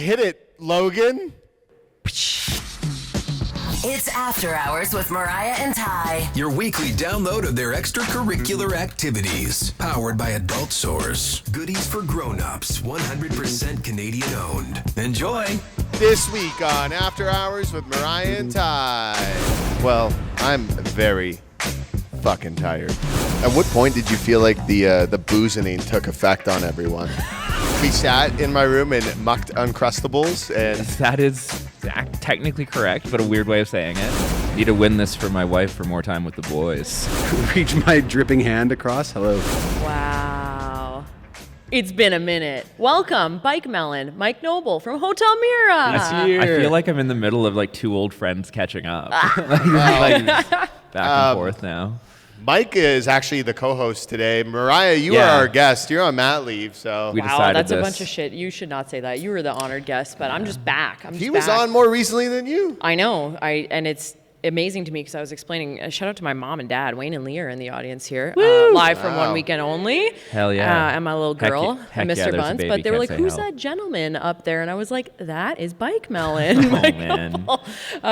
Hit it, Logan. It's After Hours with Mariah and Ty. Your weekly download of their extracurricular activities. Powered by Adult Source. Goodies for grown-ups. 100% Canadian owned. Enjoy. This week on After Hours with Mariah and Ty. Well, I'm very fucking tired. At what point did you feel like the boozing took effect on everyone? We sat in my room and mucked Uncrustables, and that is technically correct, but a weird way of saying it. Need to win this for my wife for more time with the boys. Reach my dripping hand across. Hello. Wow. It's been a minute. Welcome, Bike Melon, Mike Noble from Hotel Mira. I feel like I'm in the middle of like two old friends catching up. like back and forth now. Mike is actually the co-host today. Mariah, you are our guest. You're on mat leave, so. Wow, that's a bunch of shit. You should not say that. You were the honored guest, but I'm just back. He was on more recently than you. I know. And it's amazing to me because I was explaining. Shout out to my mom and dad. Wayne and Lee are in the audience here, live from One Weekend Only. Hell yeah! And my little girl, and Mr. Bunce. But they were like, "Who's that gentleman up there?" And I was like, "That is Bike Melon." Man.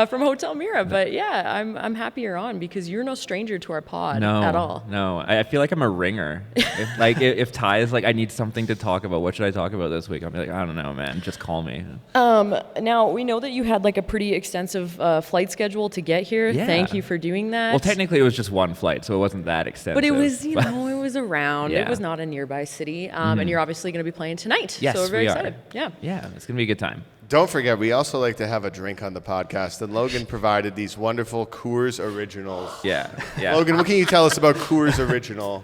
From Hotel Mira. But yeah, I'm happy you're on because you're no stranger to our pod at all. No, I feel like I'm a ringer. if Ty is like, I need something to talk about. What should I talk about this week? I'll be like, I don't know, man. Just call me. Now we know that you had like a pretty extensive flight schedule to get here. Yeah. Thank you for doing that. Well, technically it was just one flight, so it wasn't that extensive. But it was, it was around. Yeah. It was not a nearby city. And you're obviously going to be playing tonight. Yes, so we're very we excited. are. Yeah, it's going to be a good time. Don't forget, we also like to have a drink on the podcast, and Logan provided these wonderful Coors Originals. Yeah. Logan, what can you tell us about Coors Original?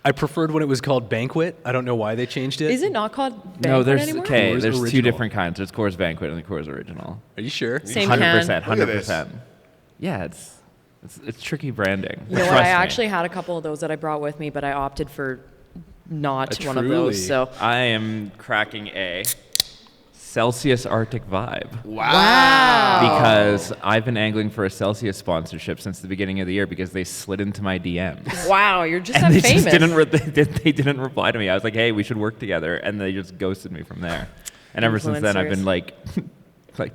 I preferred when it was called Banquet. I don't know why they changed it. Is it not called Banquet No, there's anymore? there's Original. two different kinds. There's Coors Banquet and the Coors Original. Are you sure? Same 100%, can. 100%. Yeah, it's tricky branding. You know what? I actually had a couple of those that I brought with me, but I opted for not one of those. So I am cracking a Celsius Arctic Vibe. Wow. Because I've been angling for a Celsius sponsorship since the beginning of the year because they slid into my DMs. Wow, you're just And that they famous. just they didn't reply to me. I was like, hey, we should work together. And they just ghosted me from there. And ever since then, I've been like,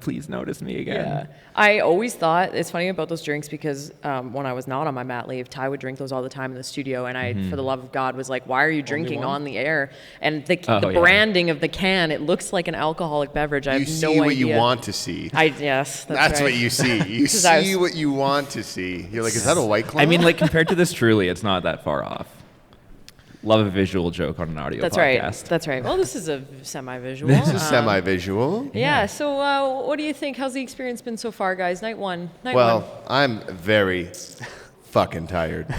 please notice me again. Yeah. I always thought, it's funny about those drinks because when I was not on my mat leave, Ty would drink those all the time in the studio. And I, for the love of God, was like, why are you drinking on the air? And the branding of the can, it looks like an alcoholic beverage. I have no idea. You see what you want to see. Yes, that's right. what you see. You see what you want to see. You're like, is that a White Claw? I mean, like, compared to this Truly, it's not that far off. Love a visual joke on an audio podcast. That's right. Well, this is a semi-visual. This is semi-visual. Yeah. So what do you think? How's the experience been so far, guys? Night one. I'm very fucking tired.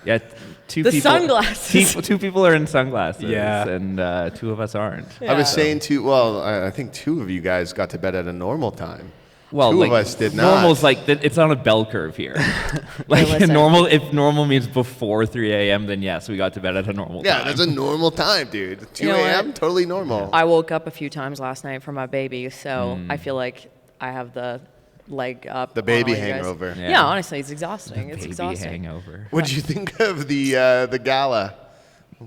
Yeah, two the people. Sunglasses. Two people are in sunglasses. Yeah. And two of us aren't. I was saying I think two of you guys got to bed at a normal time. Well, two of us did not. Normal's like it's on a bell curve here. Like normal, if normal means before 3 a.m., then yes, we got to bed at a normal time. Yeah, that's a normal time, dude. 2 a.m. totally normal. I woke up a few times last night for my baby, so I feel like I have the leg up. The baby on all you guys. hangover. Yeah, honestly, it's exhausting. It's baby exhausting. hangover. What did you think of the gala?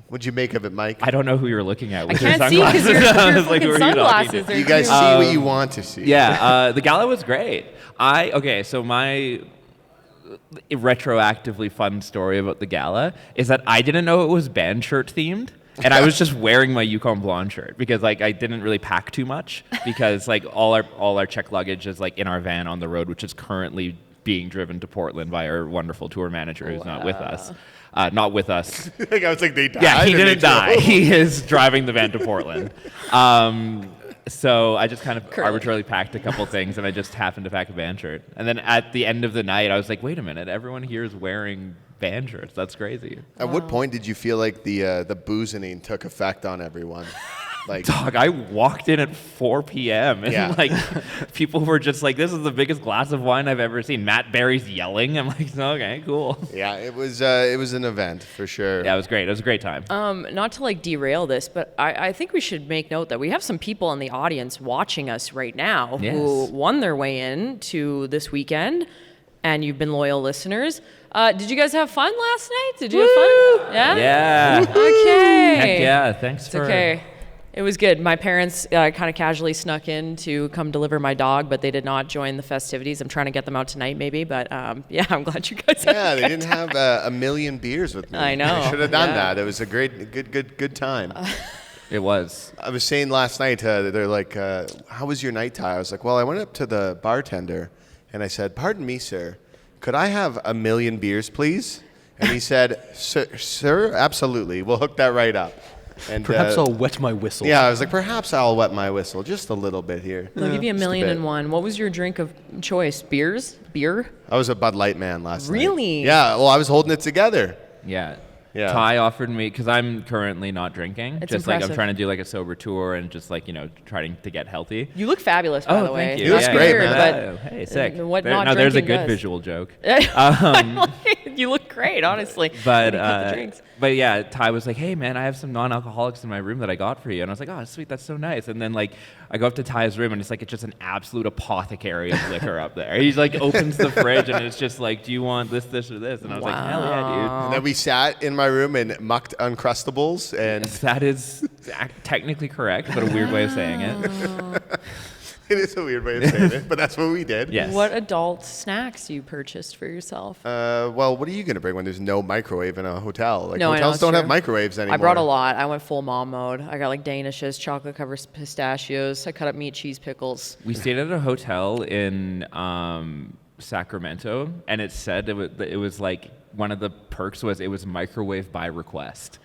What'd you make of it, Mike? I don't know who you're looking at with I your can't see because sunglasses. your I was like, who are you talking sunglasses. to? You guys see what you want to see. Yeah, the gala was great. So my retroactively fun story about the gala is that I didn't know it was band shirt themed. And I was just wearing my Yukon Blonde shirt because like I didn't really pack too much because like all our checked luggage is like in our van on the road, which is currently being driven to Portland by our wonderful tour manager who's not with us. Not with us. Like I was like, they died. Yeah, he didn't die. He is driving the van to Portland. So I just kind of arbitrarily packed a couple things, and I just happened to pack a band shirt. And then at the end of the night, I was like, wait a minute, everyone here is wearing band shirts. That's crazy. At what point did you feel like the boozing took effect on everyone? Like, dog, I walked in at 4 p.m. and like people were just like, this is the biggest glass of wine I've ever seen. Matt Berry's yelling. I'm like, okay, cool. Yeah, it was an event for sure. Yeah, it was great. It was a great time. Not to like derail this, but I think we should make note that we have some people in the audience watching us right now who won their way in to this weekend, and you've been loyal listeners. Did you guys have fun last night? Did you have fun? Yeah? Yeah. Okay. Heck yeah. Thanks It's okay. It was good. My parents kind of casually snuck in to come deliver my dog, but they did not join the festivities. I'm trying to get them out tonight, maybe. But yeah, I'm glad you guys. Yeah, they didn't have a million beers with me. I know. They should have done that. It was a good time. It was. I was saying last night, they're like, how was your night, Ty? I was like, well, I went up to the bartender and I said, pardon me, sir, could I have a million beers, please? And he said, sir, absolutely. We'll hook that right up. And Perhaps I'll wet my whistle. Yeah, I was like, perhaps I'll wet my whistle just a little bit here. I'll give you a million and one. What was your drink of choice? Beer? I was a Bud Light man last night. Really? Yeah, well, I was holding it together. Yeah. Yeah. Ty offered me, because I'm currently not drinking. It's just like I'm impressive. trying to do like a sober tour and just like, trying to get healthy. You look fabulous, by the way. Thank you. You look great, Weird, man. but Hey, sick. what There- not now there's a drinking good does. visual joke. You look great, honestly. But when you cut the drinks. but yeah, Ty was like, "Hey man, I have some non-alcoholics in my room that I got for you," and I was like, "Oh, sweet, that's so nice." And then like I go up to Ty's room and it's just an absolute apothecary of liquor up there. He's like opens the fridge and it's just like, "Do you want this, or this?" And I was like, "Hell yeah, And then we sat in my room and mucked Uncrustables, and dude!" That is technically correct, but a weird way of saying it. it is a weird way of saying it, but that's what we did. Yes. What adult snacks you purchased for yourself? Well, what are you going to bring when there's no microwave in a hotel? Like, No, I know, hotels it's don't have true. microwaves anymore. I brought a lot. I went full mom mode. I got like Danishes, chocolate covered pistachios. I cut up meat, cheese, pickles. We stayed at a hotel in Sacramento, and it said it was like one of the perks was it was microwave by request.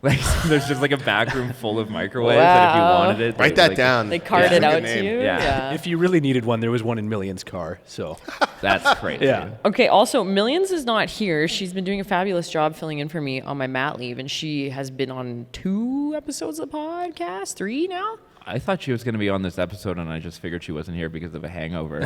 Like so there's just like a back room full of microwaves that if you Wow. wanted it, Write they, that like, down. They card Yeah. it out Good to name. you. Yeah. If you really needed one, there was one in Million's car. So That's crazy. yeah. Okay, also, Millions is not here. She's been doing a fabulous job filling in for me on my mat leave, and she has been on 2 episodes of the podcast, 3 now? I thought she was going to be on this episode, and I just figured she wasn't here because of a hangover.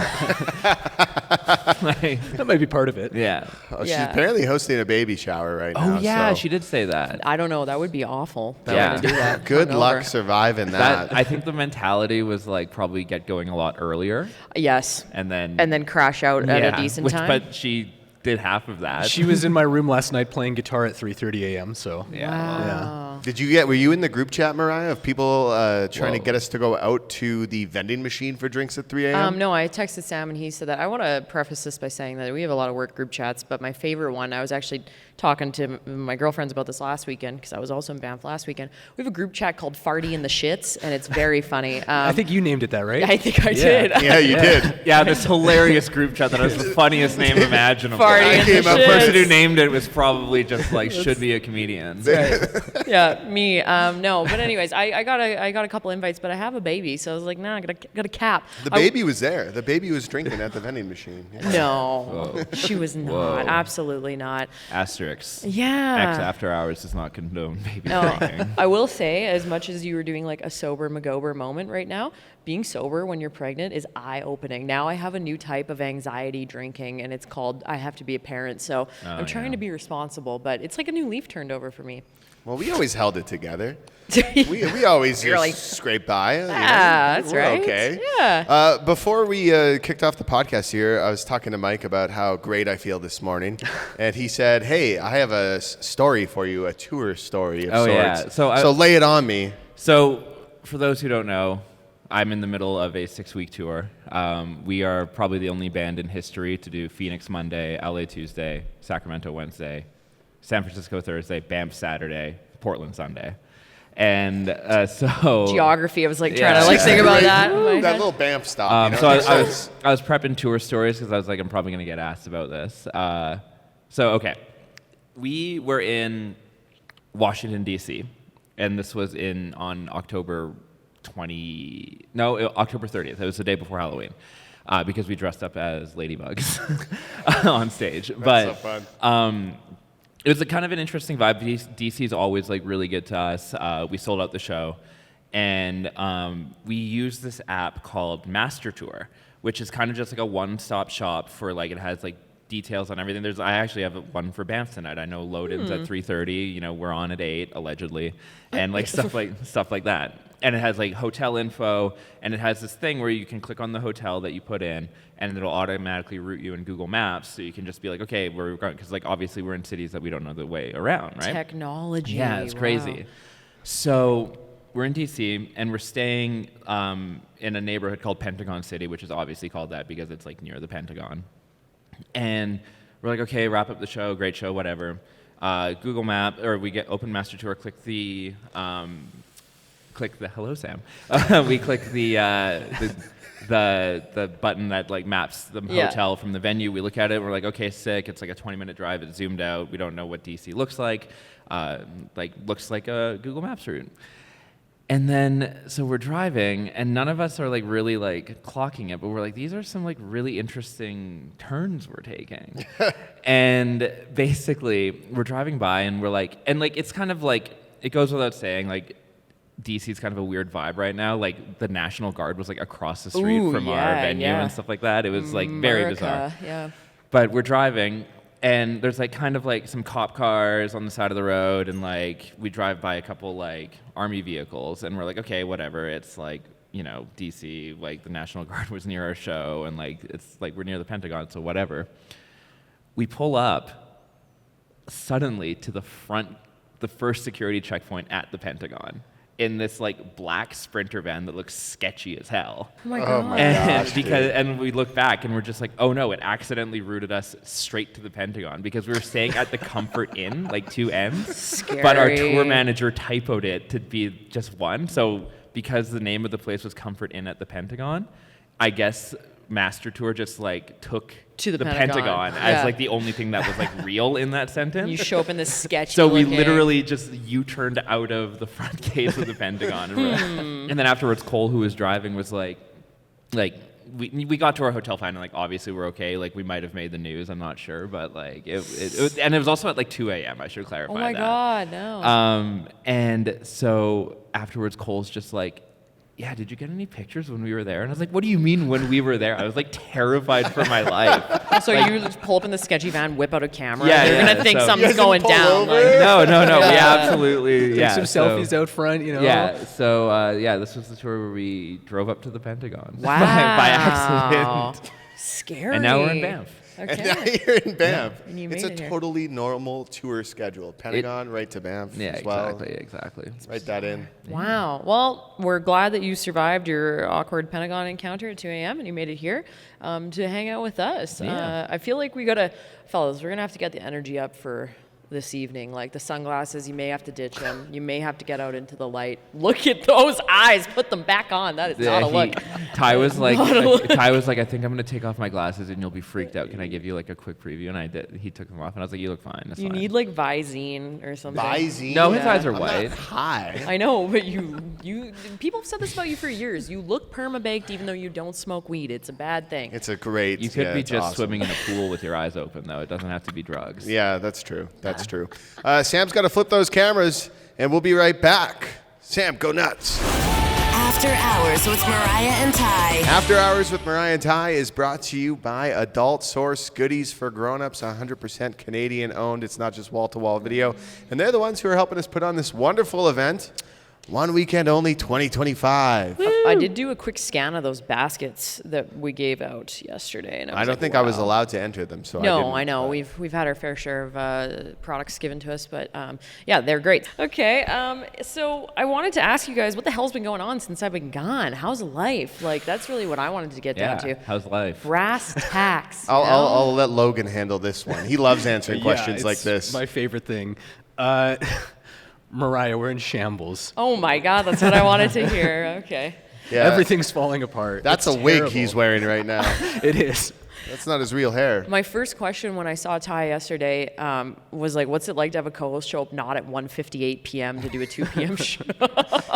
Like, That might be part of it. yeah. Oh, she's Yeah. apparently hosting a baby shower right now. Oh yeah, so she did say that. I don't know. That would be awful. Yeah. To do that. Good hungover. luck surviving that. I think the mentality was like probably get going a lot earlier, Yes. and then Crash out at yeah, a decent time. But she did half of that. She was in my room last night playing guitar at 3:30 a.m. So yeah. Wow. yeah. Were you in the group chat, Mariah, of people trying to Whoa. get us to go out to the vending machine for drinks at 3 a.m.? No, I texted Sam and he said that. I want to preface this by saying that we have a lot of work group chats, but my favorite one, I was actually talking to my girlfriends about this last weekend because I was also in Banff last weekend. We have a group chat called Farty in the Shits, and it's very funny. I think you named it that, right? I think I did. Yeah, you did. Yeah, this hilarious group chat that was the funniest name imaginable. Farty I in came the up The with person who Shits. named it was probably just like should be a comedian. Yeah, me. No, but anyways, I got a couple invites, but I have a baby, so I was like, nah, I got a cap. The baby was there. The baby was drinking at the vending machine. Yeah. No, she was not. Whoa. Absolutely not. Asterix. Yeah. X After Hours does not condone baby No, drinking. I will say, as much as you were doing like a sober McGober moment right now, being sober when you're pregnant is eye-opening. Now I have a new type of anxiety drinking, and it's called I have to be a parent. So I'm trying yeah. to be responsible, but it's like a new leaf turned over for me. Well, we always held it together. We always You're just like, scraped by. You know? Yeah, that's We're right. Okay. Yeah. Before we kicked off the podcast here, I was talking to Mike about how great I feel this morning, and he said, "Hey, I have a story for you, a tour story of Oh, sorts. yeah. So lay it on me." So, for those who don't know, I'm in the middle of a 6-week tour. We are probably the only band in history to do Phoenix Monday, LA Tuesday, Sacramento Wednesday, San Francisco Thursday, Banff Saturday, Portland Sunday. And so... Geography. I was like Yeah. trying to like think about that. in my That head. little Banff stop. So I was prepping tour stories because I was like, I'm probably going to get asked about this. Okay. We were in Washington, D.C., and this was on October 30th. It was the day before Halloween because we dressed up as ladybugs on stage. That's so fun. It was a kind of an interesting vibe. DC is always like really good to us. We sold out the show, and we use this app called Master Tour, which is kind of just like a one-stop shop for like it has like details on everything. I actually have one for Banff tonight. I know load-ins at 3:30. You know, we're on at 8 allegedly, and like stuff like that. And it has like hotel info, and it has this thing where you can click on the hotel that you put in, and it'll automatically route you in Google Maps, so you can just be like, okay, where we're going, because like obviously we're in cities that we don't know the way around, right? Technology. Yeah, it's wow. crazy. So we're in DC, and we're staying in a neighborhood called Pentagon City, which is obviously called that because it's like near the Pentagon. And we're like, okay, wrap up the show, great show, whatever. Google Map, or we get Open Master Tour, click the hello Sam. We click the button that like maps the hotel from the venue. We look at it, we're like, okay, sick. It's like a 20-minute drive. It's zoomed out. We don't know what DC looks like. Looks like a Google Maps route. And then, so we're driving, and none of us are like really like clocking it, but we're like, these are some like really interesting turns we're taking. And basically, we're driving by, and we're like, and like, it's kind of like, it goes without saying, like, DC's kind of a weird vibe right now. Like, the National Guard was like across the street from our venue and stuff like that. It was like very bizarre. Yeah. But we're driving, and there's like kind of like some cop cars on the side of the road, and like we drive by a couple like army vehicles, and we're like, okay, whatever. It's like, you know, DC, like the National Guard was near our show, and like it's like we're near the Pentagon, so whatever. We pull up suddenly to the front, the first security checkpoint at the Pentagon, in this like black Sprinter van that looks sketchy as hell. Oh my God. And we look back and we're just like, oh no, it accidentally routed us straight to the Pentagon because we were staying at the Comfort Inn, like 2 N's. Scary. But our tour manager typoed it to be just one. So because the name of the place was Comfort Inn at the Pentagon, I guess Master Tour just like took to the Pentagon as like the only thing that was like real in that sentence. You show up in this sketchy So we looking- literally just U-turned out of the front gate of the Pentagon. And then afterwards, Cole, who was driving, was like we got to our hotel fine, and like obviously we're okay. Like we might have made the news, I'm not sure, but like it was, and it was also at like 2 a.m. I should clarify that. Oh my God, no. And so afterwards, Cole's just like, yeah, did you get any pictures when we were there? And I was like, what do you mean when we were there? I was like terrified for my life. So you just pull up in the sketchy van, whip out a camera. Yeah, They're going to think so- something's going down. Like, No, we Yeah. absolutely, Take some selfies out front, you know. Yeah, so this was the tour where we drove up to the Pentagon. wow. by accident. Scary. And now we're in Banff. And now Okay. you're in Banff. And you It's made a it here. totally normal tour schedule. Pentagon, right to Banff Yeah, as well. exactly. Write that in. Wow. Well, we're glad that you survived your awkward Pentagon encounter at 2 a.m. and you made it here to hang out with us. Yeah. I feel like fellas, we're going to have to get the energy up for this evening. Like the sunglasses, you may have to ditch them. You may have to get out into the light. Look at those eyes. Put them back on. That is not a look. Ty was like, I think I'm gonna take off my glasses and you'll be freaked out. Can I give you like a quick preview? And I did. He took them off, and I was like, you look fine. It's You fine. need like Visine or something. Visine? No, his Yeah. eyes are I'm white. not high. I know, but you people have said this about you for years. You look perma-baked even though you don't smoke weed. It's a bad thing. It's a great. You could be it's just awesome. swimming in a pool with your eyes open, though. It doesn't have to be drugs. Yeah, that's true. That's true. Sam's got to flip those cameras, and we'll be right back. Sam, go nuts. After Hours with Mariah and Ty. After Hours with Mariah and Ty is brought to you by Adult Source Goodies for Grown-Ups, 100% Canadian owned. It's not just wall-to-wall video. And they're the ones who are helping us put on this wonderful event. One weekend only, 2025. I did do a quick scan of those baskets that we gave out yesterday. And I don't think I was allowed to enter them, so No, I I know. We've had our fair share of products given to us, but yeah, they're great. Okay, so I wanted to ask you guys, what the hell's been going on since I've been gone? How's life? Like, that's really what I wanted to get down to. How's life? Brass tacks. you know? I'll let Logan handle this one. He loves answering questions it's like this. my favorite thing. Mariah, we're in shambles. Oh my God, that's what I wanted to hear. Okay. Yeah, Everything's falling apart. That's It's a wig terrible. he's wearing right now. It is. That's not his real hair. My first question when I saw Ty yesterday was like, what's it like to have a co-host show up not at 1:58 p.m. to do a 2 p.m. show?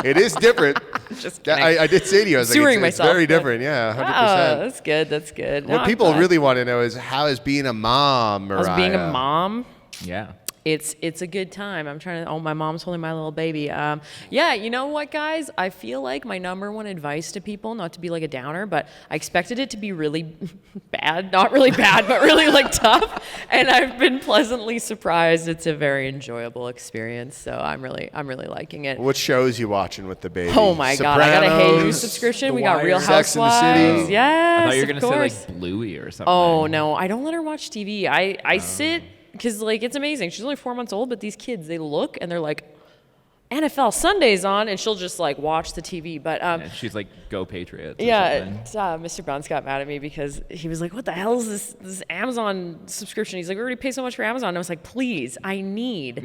It is different. Just Yeah, kidding. I did say to you, I was like, Sewering it's myself, very but- different. Yeah, 100%. Oh, that's good. That's good. No, What I'm people glad. really want to know is how is being a mom, Mariah? How's being a mom? Yeah. It's a good time. I'm trying to. Oh, my mom's holding my little baby. Yeah, you know what, guys? I feel like my number one advice to people, not to be like a downer, but I expected it to be really bad. Not really bad, but really like tough. And I've been pleasantly surprised. It's a very enjoyable experience. So I'm really liking it. What shows you watching with the baby? Oh my God! I got a Hey You Sopranos? subscription. The We got Wire, Real Sex and the Housewives. City. Yes, I thought you were of gonna say course. like Bluey or something. Oh no, I don't let her watch TV. I sit because like it's amazing. She's only 4 months old, but these kids, they look and they're like, NFL Sunday's on, and she'll just like watch the TV. But And she's like, "Go Patriots." or yeah, something. Mr. Bunce got mad at me because he was like, "What the hell is this Amazon subscription?" He's like, "We already pay so much for Amazon." And I was like, "Please, I need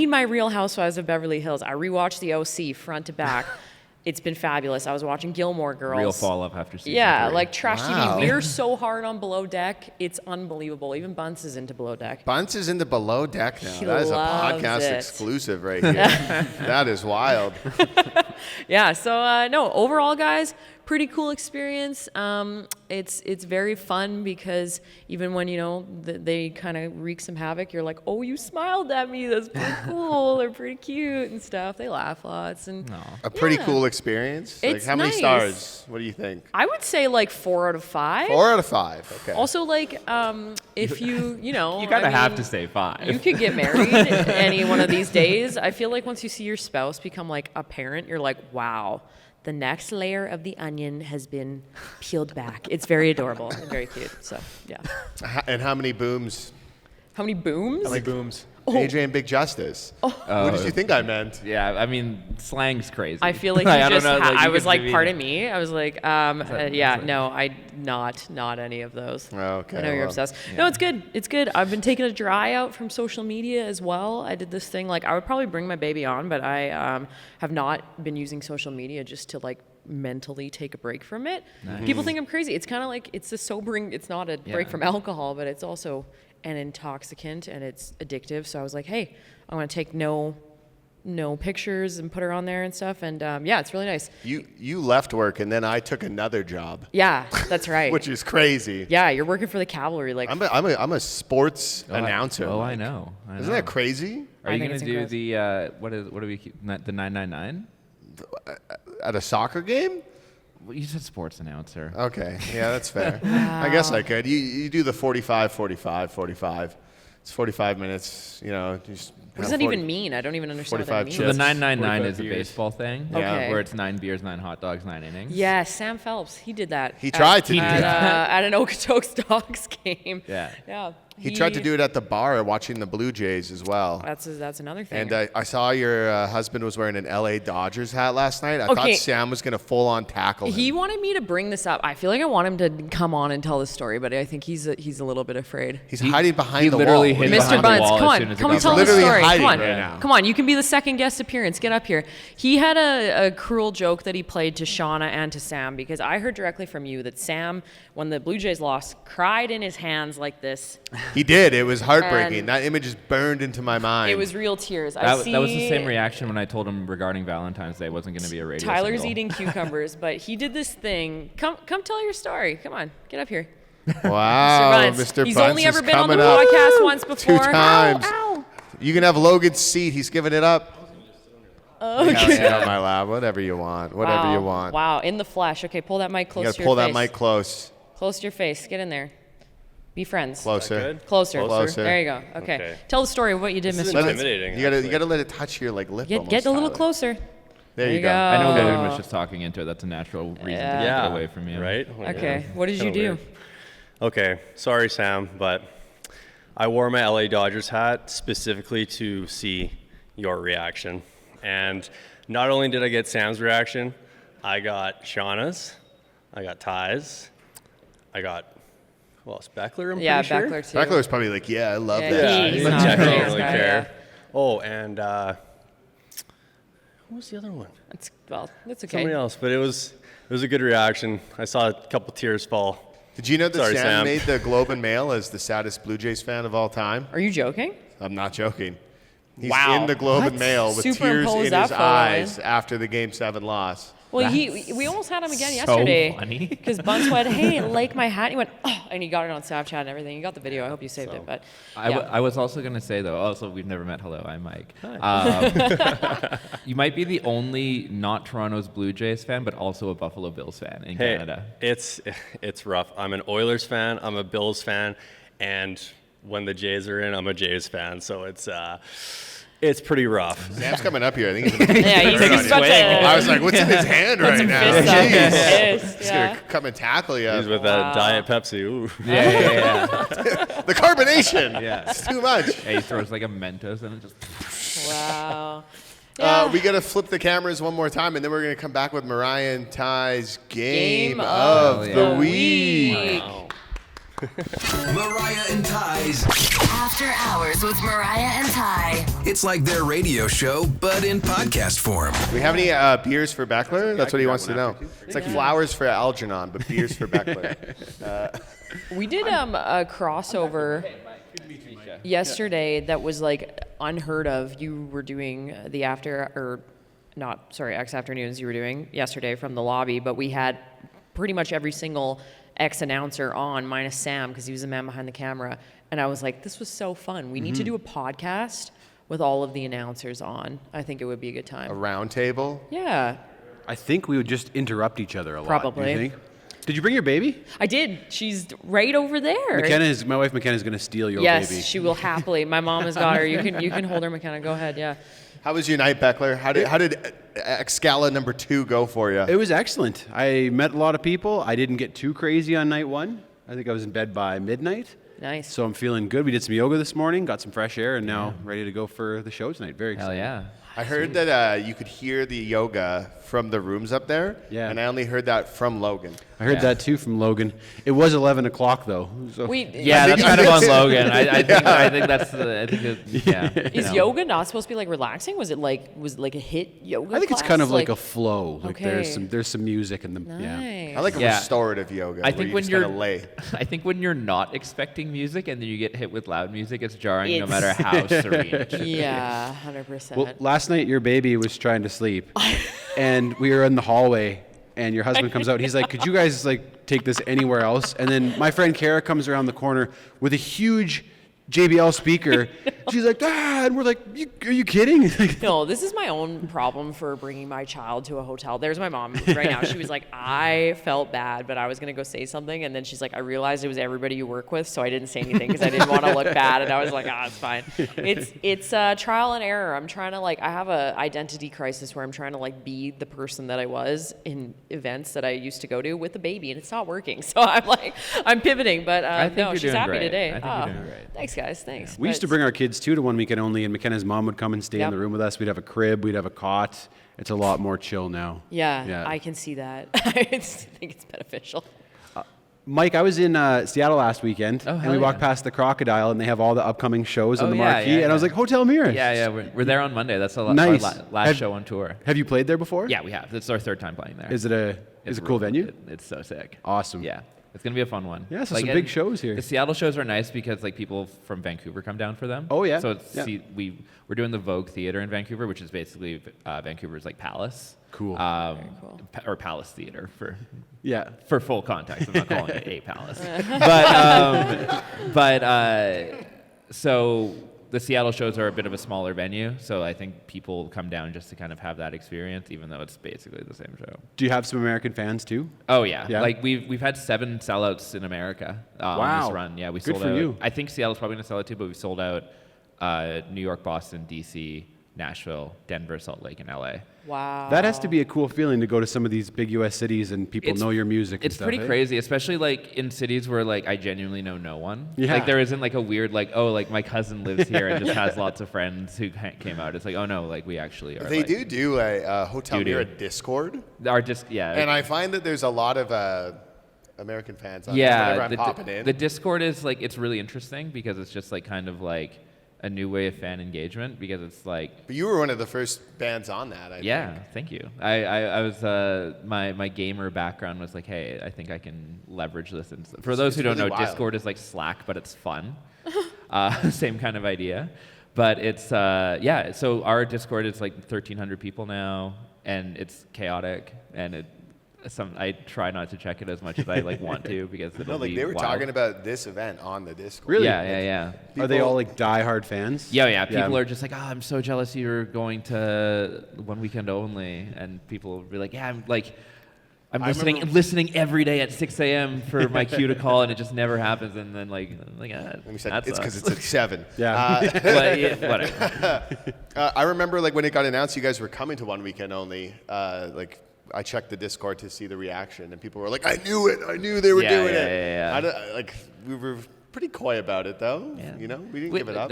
my Real Housewives of Beverly Hills." I rewatched the OC front to back. It's been fabulous. I was watching Gilmore Girls. Real fall off after season 3. like trash Wow. TV. We're so hard on Below Deck. It's unbelievable. Even Bunce is into Below Deck. Bunce is into Below Deck now. He That is a loves podcast it. exclusive right here. That is wild. Yeah. So no, overall, guys, pretty cool experience. It's very fun because even when they kind of wreak some havoc, you're like, oh, you smiled at me. That's pretty cool. They're pretty cute and stuff. They laugh lots and A pretty Yeah. cool experience. Like It's how many nice. stars? What do you think? I would say like 4 out of 5. 4 out of 5. Okay. Also, like if you You kind of have to say 5. You could get married any one of these days. I feel like once you see your spouse become like a parent, you're like, wow, the next layer of the onion has been peeled back. It's very adorable and very cute. So, yeah. And how many booms? How many booms? Like booms. AJ and Big Justice. What did you think I meant? Yeah, I mean, slang's crazy. I feel like I you don't just. know, like, I you was could like, maybe- pardon me. I was like, no, I not any of those. Okay, I know you're well, obsessed. No, it's good. It's good. I've been taking a dry out from social media as well. I did this thing. Like, I would probably bring my baby on, but I have not been using social media just to like mentally take a break from it. People think I'm crazy. It's kind of like it's a sobering. It's not a break from alcohol, but it's also an intoxicant and it's addictive. So I was like, hey, I want to take no pictures and put her on there and stuff. And yeah, it's really nice. You left work and then I took another job, Yeah, that's right. which is crazy. Yeah, you're working for the cavalry. Like, I'm a sports announcer. Oh, I Mike. know. Isn't that crazy? Are I you think gonna it's do incredible. the what do we keep the 999? At a soccer game? Well, you said sports announcer. Okay, yeah, that's fair. I guess I could. You do the 45. It's 45 minutes, just what does that even mean? I don't even understand what that 45 means. So the 999 is a beers. baseball thing, Okay. where it's 9 beers, 9 hot dogs, 9 innings. Yeah, Sam Phelps, he did that. He tried to do that. at an Okotoks Dogs game. Yeah. Yeah. He tried to do it at the bar watching the Blue Jays as well. That's another thing. And I saw your husband was wearing an LA Dodgers hat last night. I Okay. thought Sam was going to full on tackle him. He wanted me to bring this up. I feel like I want him to come on and tell the story, but I think he's a little bit afraid. He's hiding behind he the literally wall. hid Mr. behind the Bunce, wall come as on, soon as it come and got tell the literally story. hiding Come on, right now. come on. You can be the second guest appearance. Get up here. He had a cruel joke that he played to Shauna and to Sam because I heard directly from you that Sam, when the Blue Jays lost, cried in his hands like this. He did. It was heartbreaking. And- That image is burned into my mind. It was real tears. That was the same reaction when I told him regarding Valentine's Day wasn't going to be a radio Tyler's single. eating cucumbers, but he did this thing. Come tell your story. Come on, get up here. Wow, Mr. Bunce. Mr. He's Bunce only is ever been on the coming up podcast once 2 before. times. Ow, You can have Logan's seat. He's giving it up. Okay. Yeah, sit on my lap. Whatever you want. Whatever wow. you want. Wow, in the flesh. Okay, pull that mic You close got to to your pull face. that mic close. Close to your face. Get in there. Be friends. Closer. Closer. Closer. There you go. Okay. Tell the story of what you did, This is Mr. Let Bunce. intimidating. You gotta let it touch your lip. Get almost, a little Tyler. closer. There you go. I know Oh. Logan was just talking into it. That's a natural reason to Yeah. get away from you. Right? Okay. What did you Kinda do? weird. Okay. Sorry, Sam, but I wore my LA Dodgers hat specifically to see your reaction. And not only did I get Sam's reaction, I got Shauna's, I got Ty's, I got, who else? Beckler, I'm Yeah, pretty sure? Beckler too. Beckler was probably like, yeah, I love Yeah, that. he's but not Jack a didn't Dodgers really guy, care. yeah. Oh, and what was the other one? That's okay. Somebody else, but it was a good reaction. I saw a couple tears fall. Did you know that Sorry, Sam Sam. made the Globe and Mail as the saddest Blue Jays fan of all time? Are you joking? I'm not joking. He's Wow. in the Globe and What? Mail with tears Superimpose in that his photo eyes in. after the Game 7 loss. Well, we almost had him again so yesterday. funny. Because Bunce went, hey, like my hat. And he went, oh, and he got it on Snapchat and everything. You got the video. I hope you saved it. But yeah. I was also going to say, though, also, we've never met. Hello, I'm Mike. You might be the only not Toronto's Blue Jays fan, but also a Buffalo Bills fan in Hey, Canada. it's rough. I'm an Oilers fan. I'm a Bills fan, and when the Jays are in, I'm a Jays fan. So it's pretty rough. Sam's coming up here. I think he's going to Yeah, he's about to I was like, what's in his hand right some now? fist up. Jeez. Fist, He's yeah. going to come and tackle you. He's with that Diet Pepsi. Ooh. Yeah. The carbonation. Yeah. It's too much. He throws like a Mentos and it just. Wow. Yeah. We got to flip the cameras one more time, and then we're going to come back with Mariah and Ty's Game of the Week. Wow. Mariah and Ty's After Hours with Mariah and Ty. It's like their radio show, but in podcast form. Do we have any beers for Beckler? That's what he wants to know. It's like flowers for Algernon, but beers for Beckler. We did a crossover yesterday that was like unheard of. You were doing the X Afternoons you were doing yesterday from the lobby, but we had pretty much every single X announcer on, minus Sam, because he was the man behind the camera. And I was like, this was so fun. We need to do a podcast with all of the announcers on. I think it would be a good time. A round table? Yeah, I think we would just interrupt each other a lot. Probably. Do you think? Did you bring your baby? I did. She's right over there. My wife McKenna is going to steal your yes, baby. she will happily. My mom has got her. You can hold her, McKenna. Go ahead. Yeah. How was your night, Beckler? How did X Gala number 2 go for you? It was excellent. I met a lot of people. I didn't get too crazy on night 1. I think I was in bed by midnight. Nice. So I'm feeling good. We did some yoga this morning, got some fresh air, and now ready to go for the show tonight. Very excited. Hell yeah. I heard that you could hear the yoga from the rooms up there, and I only heard that from Logan. I heard that too from Logan. It was 11 o'clock though. So. That's kind of on Logan. I think that's Is yoga not supposed to be like relaxing? Was it like a hit yoga? I think it's class? kind of like a flow. Like Okay. there's some music and Nice. I like restorative yoga. I think where you when I think when you're not expecting music and then you get hit with loud music, it's jarring no matter how serene it should be. Yeah, 100%. Well, last night your baby was trying to sleep, and we were in the hallway, and your husband comes out. He's like, "Could you guys like take this anywhere else?" And then my friend Kara comes around the corner with a huge JBL speaker. She's like, and we're like, are you kidding? No, this is my own problem for bringing my child to a hotel. There's my mom right now. She was like, I felt bad, but I was going to go say something. And then she's like, I realized it was everybody you work with, so I didn't say anything because I didn't want to look bad. And I was like, it's fine. It's trial and error. I'm trying to I have a identity crisis where I'm trying to be the person that I was in events that I used to go to with the baby, and it's not working. So I'm pivoting, but no, she's happy today. I think you're doing great. Thanks, guys. Thanks. We used to bring our kids too to one weekend only, and McKenna's mom would come and stay in the room with us. We'd have a crib, we'd have a cot. It's a lot more chill now. Yeah, I can see that. I think it's beneficial. Mike, I was in Seattle last weekend, and we walked past the Crocodile, and they have all the upcoming shows on the marquee, and I was like, Hotel Mira. Yeah, we're there on Monday. That's our last show on tour. Have you played there before? Yeah, we have. It's our 3rd time playing there. Is it a cool venue? It's so sick. Awesome. Yeah. It's going to be a fun one. Yeah, so some big shows here. The Seattle shows are nice because people from Vancouver come down for them. Oh, yeah. So we're doing the Vogue Theater in Vancouver, which is basically Vancouver's Palace. Cool. Very cool. Or Palace Theater for full context. I'm not calling it a palace. So the Seattle shows are a bit of a smaller venue, so I think people come down just to kind of have that experience, even though it's basically the same show. Do you have some American fans too? Oh yeah. We've had 7 sellouts in America on this run. Yeah, we sold out. Good for you. I think Seattle's probably gonna sell it too, but we sold out New York, Boston, DC, Nashville, Denver, Salt Lake, and LA. Wow. That has to be a cool feeling to go to some of these big U.S. cities and people know your music. It's pretty crazy, especially in cities where I genuinely know no one. Yeah. There isn't a weird my cousin lives here and just has lots of friends who came out. It's oh no, we actually are. They do a Hotel Mira Discord. And I find that there's a lot of American fans on whenever I'm popping in. The Discord is it's really interesting because it's just kind of a new way of fan engagement because it's But you were one of the first bands on that, I think. Thank you. I was my gamer background was hey, I think I can leverage this. And for those who don't know, wild. Discord is Slack, but it's fun. Same kind of idea. But it's so our Discord is 1,300 people now, and it's chaotic, and I try not to check it as much as I want to because it'll be they were wild. talking about this event on the Discord. Really? Yeah. Are they all diehard fans? Yeah. People are just I'm so jealous you're going to One Weekend Only, and people will be I'm listening every day at 6 a.m. for my cue to call, and it just never happens. And then And we said it's because it's at 7. Whatever. I remember when it got announced you guys were coming to One Weekend Only. I checked the Discord to see the reaction, and people were I knew it. I knew they were doing it. Yeah. We were pretty coy about it, though. Yeah. We didn't give it up.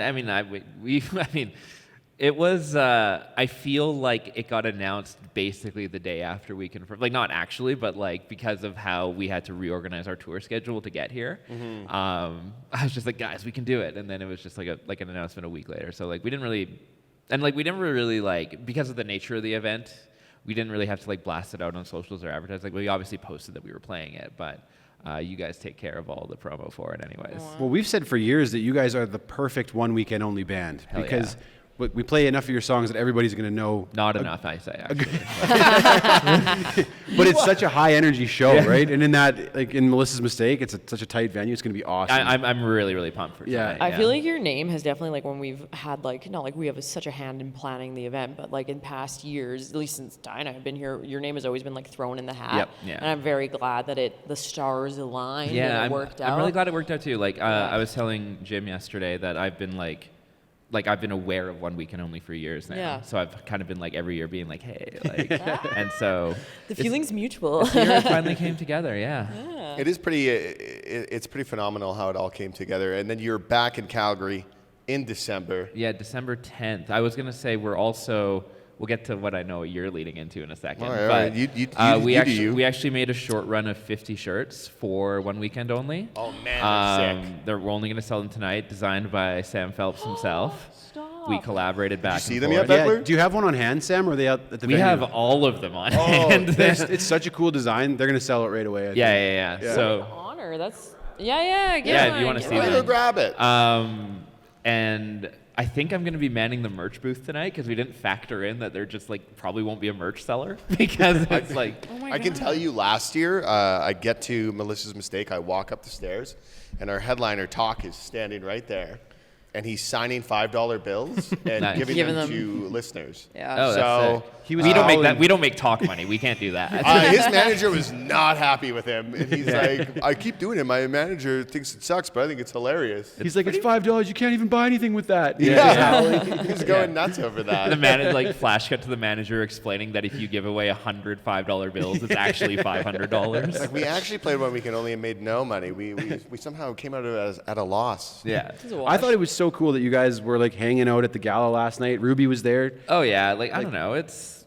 It was, I feel like it got announced basically the day after we confirmed. Like, not actually, but like because of how we had to reorganize our tour schedule to get here. I was just like, guys, we can do it. And then it was just like an announcement a week later. So like we never really like, because of the nature of the event, we didn't really have to like blast it out on socials or advertise. Like we obviously posted that we were playing it, but you guys take care of all the promo for it anyways. Well, we've said for years that you guys are the perfect one weekend only band Hell because we play enough of your songs that everybody's going to know. Not enough, I say, actually. But it's such a high energy show, right? And in that, like in Melissa's Mistake, it's such a tight venue. It's going to be awesome. I'm really, really pumped for tonight. I feel like your name has definitely, like when we've had like, not like we have such a hand in planning the event, but like in past years, at least since Ty and I have been here, your name has always been like thrown in the hat. Yep. Yeah. And I'm very glad that the stars aligned and it worked out. I'm really glad it worked out too. Like I was telling Jim yesterday that I've been I've been aware of One Weekend Only for years now. Yeah. So I've kind of been like every year being like, hey, like, and so the feeling's mutual. this year it finally came together. Yeah. It is pretty. It's pretty phenomenal how it all came together. And then you're back in Calgary in December. Yeah, December 10th. I was gonna say we'll get to what I know you're leading into in a second. All right, but you we actually made a short run of 50 shirts for One Weekend Only. Oh man, they're sick. We're only going to sell them tonight, designed by Sam Phelps himself. Stop. We collaborated back see and them forth. yet, Beckler? Do you have one on hand, Sam, or are they out at the We venue? have all of them on hand. It's such a cool design. They're going to sell it right away. I think. Yeah. So Honor, that's, yeah. if you want to see We're them. gonna grab it. And I think I'm going to be manning the merch booth tonight because we didn't factor in that there just like probably won't be a merch seller because it's like. I can tell you last year, I get to Melissa's Mistake, I walk up the stairs, and our headliner, Talk, is standing right there. And he's signing $5 bills and Nice. giving Giving them them- to listeners. Yeah. Oh, So, that's sick. He was we don't make calling- that. We don't make talk money. We can't do that. His manager was not happy with him. And he's like, I keep doing it. My manager thinks it sucks, but I think it's hilarious. He's like, it's $5. You can't even buy anything with that. Yeah. He's going nuts over that. The manager, like, flash cut to the manager explaining that if you give away 100 $5 bills, it's actually $500. Like, we actually played One Weekend Only and made no money. We somehow came out of it at a loss. Yeah. I thought it was so cool that you guys were like hanging out at the gala last night. Ruby was there. Oh yeah. Like I don't know. It's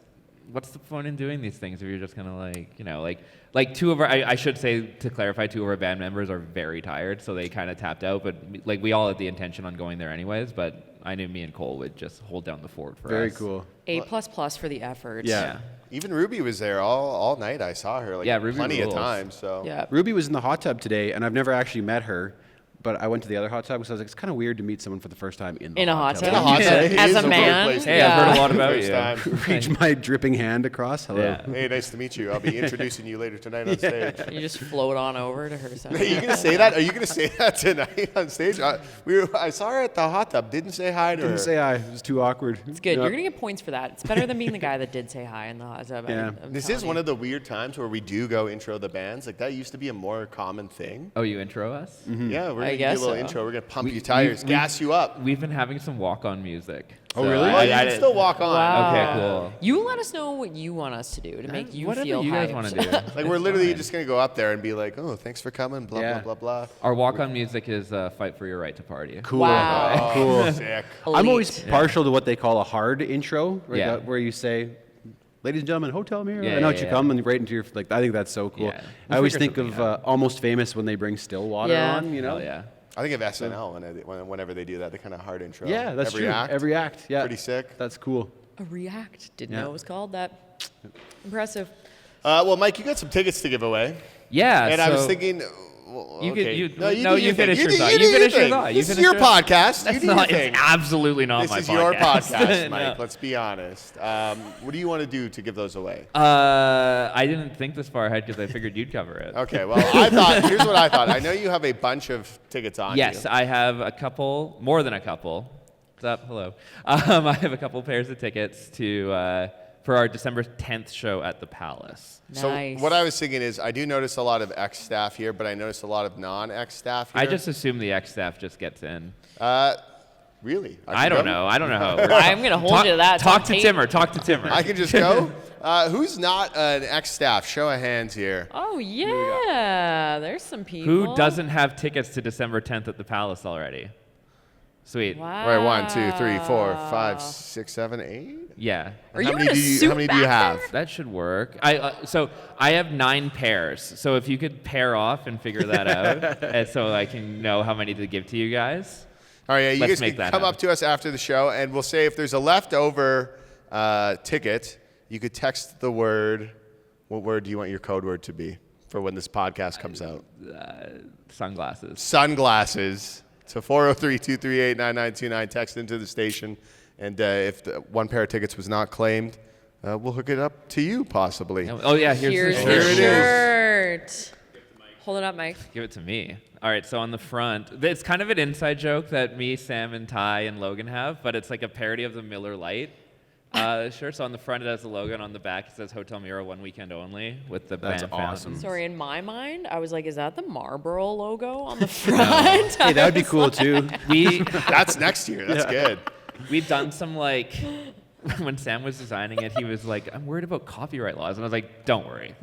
what's the point in doing these things if you're just gonna like two of our. I should say to clarify, two of our band members are very tired, so they kind of tapped out. But like we all had the intention on going there anyways. But I knew me and Cole would just hold down the fort for us. Very cool. A++ for the effort. Yeah. Even Ruby was there all night. I saw her Ruby plenty of rules. times. So Yeah. Ruby was in the hot tub today, and I've never actually met her. But I went to the other hot tub because I was like, it's kind of weird to meet someone for the first time in the In a hot tub. In a hot tub. It As is a weird man. place to Hey, be. I've heard a lot For the about first you. time. Reach my dripping hand across. Hello. Yeah. Hey, nice to meet you. I'll be introducing you later tonight on stage. You just float on over to her side. Are you gonna say that? Are you gonna say that tonight on stage? I saw her at the hot tub. Didn't say hi to her. Didn't say hi. It was too awkward. It's good. You're going to get points for that. It's better than being the guy that did say hi in the hot tub. Yeah. This is one of the weird times where we do go intro the bands. Like that used to be a more common thing. Oh, you intro us? Yeah, we're gonna I do a guess little so. intro. We're gonna pump you tires, gas you up. We've been having some walk-on music. Oh, really? Well, you I can still walk on. Wow. Okay, cool. You let us know what you want us to do to make you Whatever feel you guys hyped. want to do. Like we're literally just gonna go up there and be like, "Oh, thanks for coming." Blah Yeah. blah blah blah. Our walk-on music is "Fight for Your Right to Party." Cool. Wow. Cool. Sick. I'm always Elite. partial to what they call a hard intro, right? Yeah. Where you say, "Ladies and gentlemen, Hotel Mira," Yeah, and out yeah, you yeah. come and right into your like. I think that's so cool. Yeah. I always We'll think figure of something Almost Famous when they bring Stillwater Yeah. on. You know. Hell yeah. I think of SNL whenever they do that, the kind of hard intro. Yeah, that's Every true. Act. Every act. Yeah. Pretty sick. That's cool. A react. Didn't Yeah. know it was called that. Impressive. Well, Mike, you got some tickets to give away, Yeah. and so I was thinking. Well, You could- okay. you- no, you no, do you your thing. finish your do- thought. You You do your finish your thing. thought. You This is finish your your- podcast. That's you do not. your It's thing. absolutely not This my is podcast. your podcast, Mike. No. Let's be honest. What do you want to do to give those away? I didn't think this far ahead because I figured you'd cover it. Okay, well, I thought. Here's what I thought. I know you have a bunch of tickets on. Yes, you. I have a couple, more than a couple. What's up? Hello. I have a couple pairs of tickets to for our December 10th show at the Palace. So Nice. what I was thinking is, I do notice a lot of X staff here, but I notice a lot of non-X staff here. I just assume the X staff just gets in. Really? I don't know. I don't know how. I'm going to hold you to that. It's Talk on to tape. Timmer. Talk to Timmer. I can just go. Who's not an X staff? Show of hands here. Oh, yeah. There's some people. Who doesn't have tickets to December 10th at the Palace already? Sweet. Wow. All right, 1, 2, 3, 4, 5, 6, 7, 8. Yeah. Are How you many in a do you- suit how many do you back have? there? That should work. So I have 9 pairs. So if you could pair off and figure that out, and so I can know how many to give to you guys. All right, yeah, you Let's guys make can that come happen. up to us after the show, and we'll say if there's a leftover ticket, you could text the word. What word do you want your code word to be for when this podcast comes out? Sunglasses. Sunglasses. So 403-238-9929. Text into the station, and if one pair of tickets was not claimed, we'll hook it up to you possibly. Oh yeah, here's the Here's shirt. the Here it shirt. Hold it up, Mike. Give it to me. All right, so on the front, it's kind of an inside joke that me, Sam, and Ty and Logan have, but it's like a parody of the Miller Lite shirt. So on the front, it has the logo, and on the back, it says Hotel Mira, 1 weekend only, with the That's Banff awesome. Fountains. Sorry, in my mind, I was like, is that the Marlboro logo on the front? Hey, that would be cool too. That's next year. That's good. We've done some like when Sam was designing it, he was like, "I'm worried about copyright laws," and I was like, "Don't worry."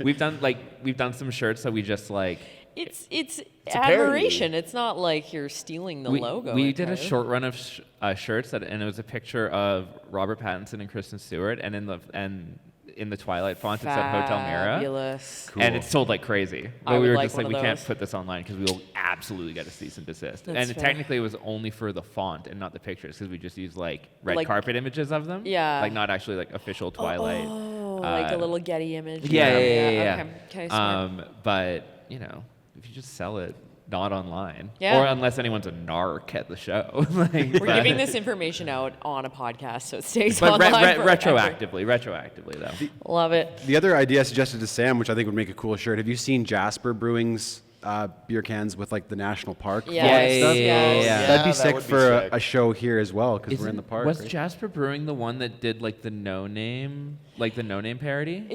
we've done some shirts that we just like. It's a parody. admiration. It's not like you're stealing the logo. We it did a kind of- short run of shirts and it was a picture of Robert Pattinson and Kristen Stewart, and in the Twilight font it said Hotel Mira. Fabulous. And it sold like crazy. I But we would were like just like, one we of can't those. put this online because we will absolutely get a cease and desist. That's And fair. technically it was only for the font and not the pictures because we just used like red Like- carpet images of them. Yeah. Like not actually like official Twilight. Oh, like a little Getty image. Yeah. Okay, okay, smart. But, you know, if you just sell it not online, Yeah. or unless anyone's a narc at the show. We're giving this information out on a podcast, so it stays But online forever. retroactively though. Love it. The other idea I suggested to Sam, which I think would make a cool shirt. Have you seen Jasper Brewing's beer cans with like the national park? Yes, font and stuff? yes. Yeah. That'd be that sick would be for sick. a show here as well because we're in the park. Was right? Jasper Brewing the one that did like the no name parody?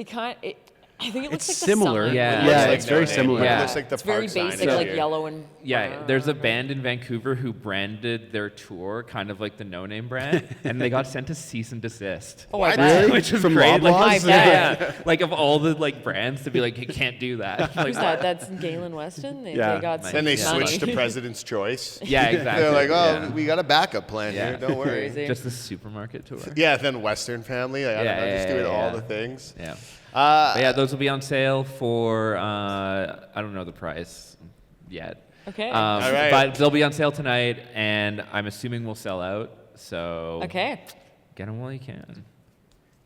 I think it looks It's like the similar. sign. Yeah. It looks Yeah, like it's very no name, similar. but Yeah. It looks like the It's very park sign basic, this like year. yellow and Yeah, there's a band in Vancouver who branded their tour kind of like the No Name brand, and they got sent to cease and desist. Oh, I bet. Which is From great. Loblaws? Like, I bet. yeah, like of all the like brands to be like, you can't do that. Like, Who's that? That's Galen Weston. They Yeah. got Then they some money. switched to President's Choice. yeah, exactly. They're like, oh, yeah. we got a backup plan Yeah. here. Don't worry. Crazy. Just the supermarket tour. Yeah, then Western Family. Like, I don't know, Yeah, just yeah, doing all yeah. the things. Yeah. But yeah, those will be on sale for I don't know the price yet. Okay. All right. But they'll be on sale tonight, and I'm assuming we'll sell out. So Okay. get them while you can.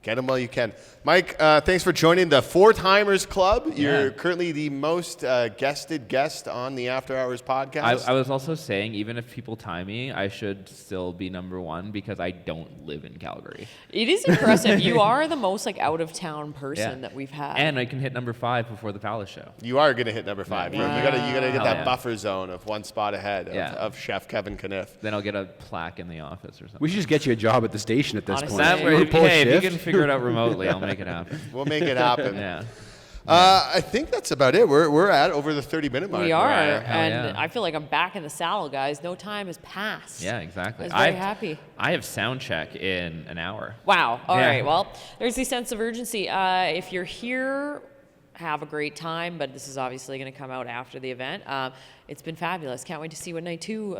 Get them while you can. Mike, thanks for joining the Four Timers Club. You're Yeah. currently the most guested guest on the After Hours podcast. I was also saying, even if people tie me, I should still be number one because I don't live in Calgary. It is impressive. You are the most like out of town person Yeah. that we've had. And I can hit number 5 before the Palace show. You are going to hit number 5. You gotta get Hell that yeah. buffer zone of one spot ahead Yeah. of Chef Kevin Kniff. Then I'll get a plaque in the office or something. We should just get you a job at the station at this Honestly. point. That way, We're pull a hey, if you shift. can figure it out remotely, I'll make it happen. We'll make it happen. Yeah. I think that's about it. We're at over the 30-minute mark. we are, Mariah. Hell and yeah. I feel like I'm back in the saddle, guys. No time has passed. Yeah, exactly. I was very happy. I have sound check in an hour. Wow. All Yeah. right. Well, there's the sense of urgency. If you're here, have a great time, but this is obviously going to come out after the event. It's been fabulous. Can't wait to see what night 2,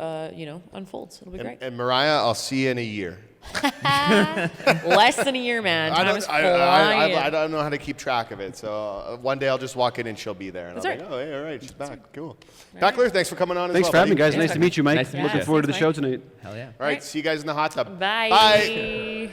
unfolds. It'll be great. And Mariah, I'll see you in a year. Less than a year, man. Time is flying. I don't know how to keep track of it. So one day I'll just walk in and she'll be there. And That's I'll right. be like, oh, yeah, all right, she's back. Cool. Beckler, thanks for coming on Thanks as for well. having me, buddy. guys. Nice to meet you, Mike. Nice to meet Looking you. forward to the Thanks, show Mike. tonight. Hell yeah. All right, see you guys in the hot tub. Bye. Bye.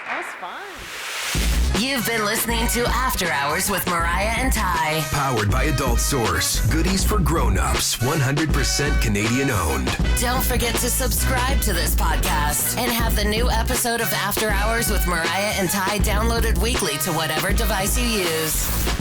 That was fun. You've been listening to After Hours with Mariah and Ty. Powered by Adult Source. Goodies for grown-ups. 100% Canadian owned. Don't forget to subscribe to this podcast and have the new episode of After Hours with Mariah and Ty downloaded weekly to whatever device you use.